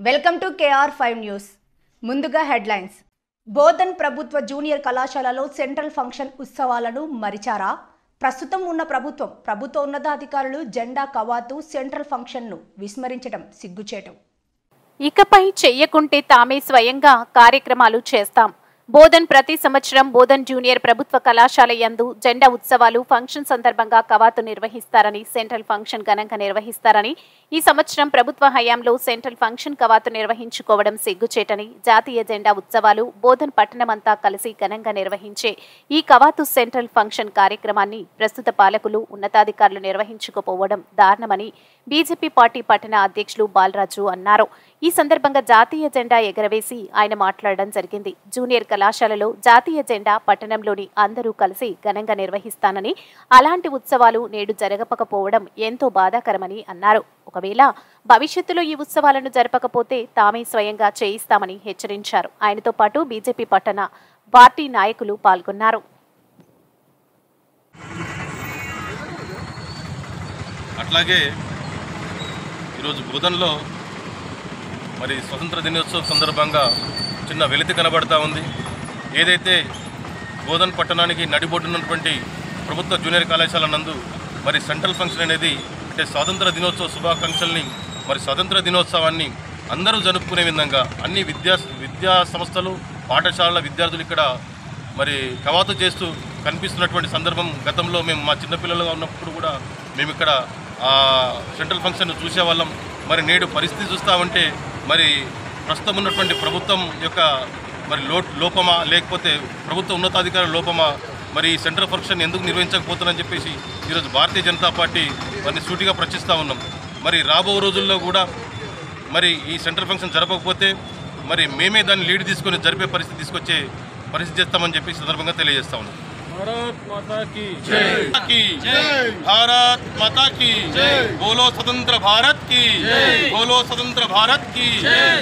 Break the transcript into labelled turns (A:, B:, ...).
A: Welcome to KR5 news. ముందుగా headlines. Bodhan ప్రభుత్వ junior కళాశాలలో సెంట్రల్ ఫంక్షన్ ఉత్సవాలను మరిచారా? ప్రస్తుతం ఉన్న ప్రభుత్వ ఉన్నతాధికారులు జెండా కవాతు సెంట్రల్ ఫంక్షన్ను విస్మరించడం సిగ్గుచేటు.
B: ఇకపై చెయ్యకుంటే తామే స్వయంగా కార్యక్రమాలు చేస్తాం. బోధన్ ప్రతి సంవత్సరం బోధన్ జూనియర్ ప్రభుత్వ కళాశాల యందు జెండా ఉత్సవాలు ఫంక్షన్ సందర్భంగా కవాతు నిర్వహిస్తారని, సెంట్రల్ ఫంక్షన్ ఘనంగా నిర్వహిస్తారని, ఈ సంవత్సరం ప్రభుత్వ హయాంలో సెంట్రల్ ఫంక్షన్ కవాతు నిర్వహించుకోవడం సిగ్గుచేటని, జాతీయ జెండా ఉత్సవాలు బోధన్ పట్టణమంతా కలిసి ఘనంగా నిర్వహించే ఈ కవాతు సెంట్రల్ ఫంక్షన్ కార్యక్రమాన్ని ప్రస్తుత పాలకులు ఉన్నతాధికారులు నిర్వహించుకోపోవడం దారుణమని బీజేపీ పార్టీ పట్టణ అధ్యక్షులు బాలరాజు అన్నారు. ఈ సందర్భంగా జాతీయ జెండా ఎగరవేసి ఆయన మాట్లాడడం జరిగింది. జూనియర్ కళాశాలలో జాతీయ జెండా పట్టణంలోని అందరూ కలిసి ఘనంగా నిర్వహిస్తానని, అలాంటి ఉత్సవాలు నేడు జరగకపోవడం ఎంతో బాధాకరమని అన్నారు. ఒకవేళ భవిష్యత్తులో ఈ ఉత్సవాలను జరపకపోతే తామే స్వయంగా చేయిస్తామని హెచ్చరించారు. ఆయనతో పాటు బీజేపీ పట్టణ పార్టీ నాయకులు పాల్గొన్నారు.
C: అట్లాగే ఈరోజు బోధన్లో మరి స్వతంత్ర దినోత్సవం సందర్భంగా చిన్న వెలితి కనబడతా ఉంది. ఏదైతే బోధన్ పట్టణానికి నడిబొడ్డున్నటువంటి ప్రభుత్వ జూనియర్ కళాశాల నందు మరి సెంట్రల్ ఫంక్షన్ అనేది అంటే స్వాతంత్ర దినోత్సవ శుభాకాంక్షల్ని మరి స్వాతంత్ర దినోత్సవాన్ని అందరూ జరుపుకునే విధంగా అన్ని విద్యా సంస్థలు పాఠశాలల విద్యార్థులు ఇక్కడ మరి కవాతు చేస్తూ కనిపిస్తున్నటువంటి సందర్భం గతంలో మేము మా చిన్నపిల్లలుగా ఉన్నప్పుడు కూడా మేము ఇక్కడ సెంట్రల్ ఫంక్షన్ చూసేవాళ్ళం. మరి నేడు పరిస్థితి చూస్తూ ఉంటే మరి ప్రస్తుతం ఉన్నటువంటి ప్రభుత్వం యొక్క మరి లోపమా లేకపోతే ప్రభుత్వ ఉన్నతాధికారుల లోపమా మరి సెంట్రల్ ఫంక్షన్ ఎందుకు నిర్వహించకపోతుందని చెప్పేసి ఈరోజు భారతీయ జనతా పార్టీ వారిని సూటిగా ప్రశ్నిస్తూ ఉన్నాం. మరి రాబో రోజుల్లో కూడా మరి ఈ సెంట్రల్ ఫంక్షన్ జరపకపోతే మరి మేమే దాన్ని లీడ్ తీసుకొని జరిపే పరిస్థితి తీసుకొచ్చే పరిస్థితి చేస్తామని చెప్పి సందర్భంగా తెలియజేస్తా ఉన్నాం. भारत माता की जय, भारत माता की जय, बोलो स्वतंत्र भारत की जय, बोलो स्वतंत्र भारत की जय.